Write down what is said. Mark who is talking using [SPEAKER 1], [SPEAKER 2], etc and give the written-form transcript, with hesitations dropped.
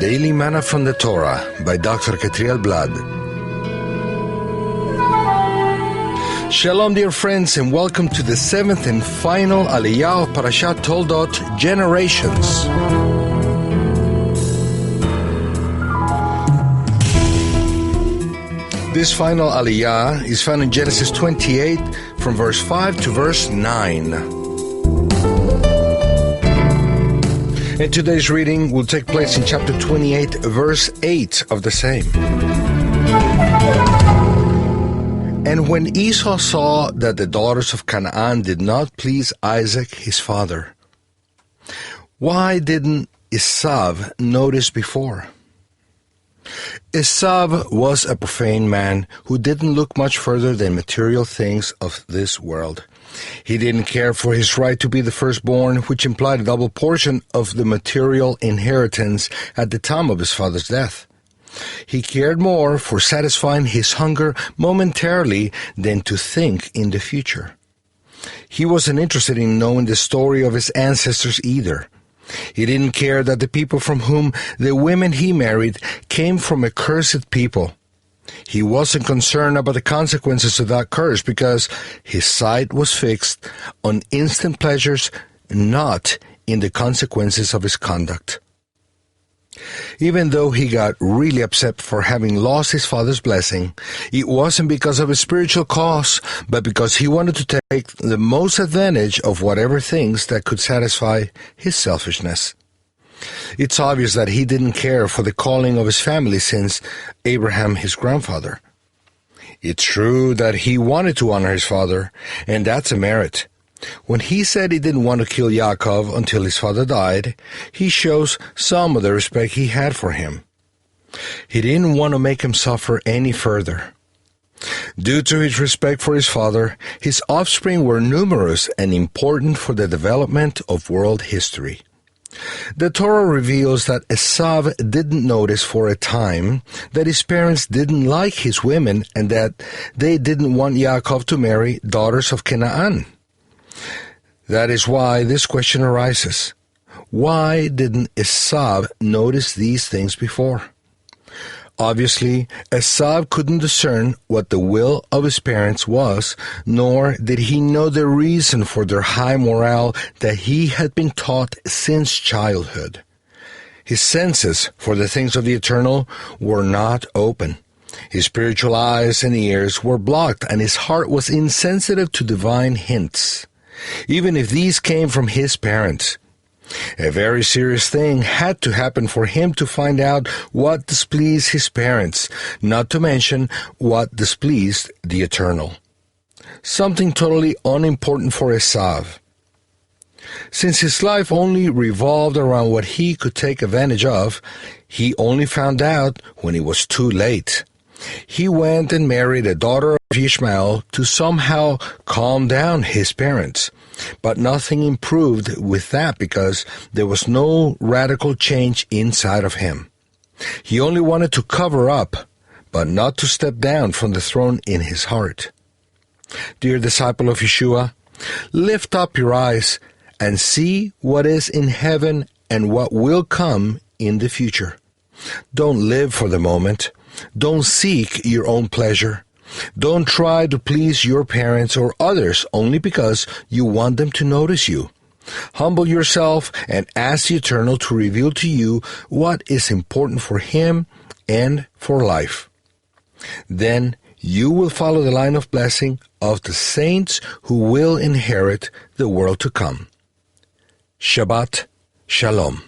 [SPEAKER 1] Daily Manna from the Torah by Dr. Ketriel Blad. Shalom, dear friends, and welcome to the seventh and final Aliyah of Parashat Toldot, Generations. This final Aliyah is found in Genesis 28, from verse 5 to verse 9. And today's reading will take place in chapter 28, verse 8 of the same. And when Esau saw that the daughters of Canaan did not please Isaac his father, why didn't Esau notice before? Esau was a profane man who didn't look much further than material things of this world. He didn't care for his right to be the firstborn, which implied a double portion of the material inheritance at the time of his father's death. He cared more for satisfying his hunger momentarily than to think in the future. He wasn't interested in knowing the story of his ancestors either. He didn't care that the people from whom the women he married came from a cursed people. He wasn't concerned about the consequences of that curse because his sight was fixed on instant pleasures, not in the consequences of his conduct. Even though he got really upset for having lost his father's blessing, it wasn't because of a spiritual cause, but because he wanted to take the most advantage of whatever things that could satisfy his selfishness. It's obvious that he didn't care for the calling of his family since Abraham, his grandfather. It's true that he wanted to honor his father, and that's a merit. When he said he didn't want to kill Yaakov until his father died, he shows some of the respect he had for him. He didn't want to make him suffer any further. Due to his respect for his father, his offspring were numerous and important for the development of world history. The Torah reveals that Esau didn't notice for a time that his parents didn't like his women and that they didn't want Yaakov to marry daughters of Canaan. That is why this question arises. Why didn't Esau notice these things before? Obviously, Esau couldn't discern what the will of his parents was, nor did he know the reason for their high morale that he had been taught since childhood. His senses for the things of the eternal were not open. His spiritual eyes and ears were blocked, and his heart was insensitive to divine hints, even if these came from his parents. A very serious thing had to happen for him to find out what displeased his parents, not to mention what displeased the Eternal. Something totally unimportant for Esau. Since his life only revolved around what he could take advantage of, he only found out when it was too late. He went and married a daughter of Ishmael to somehow calm down his parents. But nothing improved with that because there was no radical change inside of him. He only wanted to cover up, but not to step down from the throne in his heart. Dear disciple of Yeshua, lift up your eyes and see what is in heaven and what will come in the future. Don't live for the moment. Don't seek your own pleasure. Don't try to please your parents or others only because you want them to notice you. Humble yourself and ask the Eternal to reveal to you what is important for Him and for life. Then you will follow the line of blessing of the saints who will inherit the world to come. Shabbat Shalom.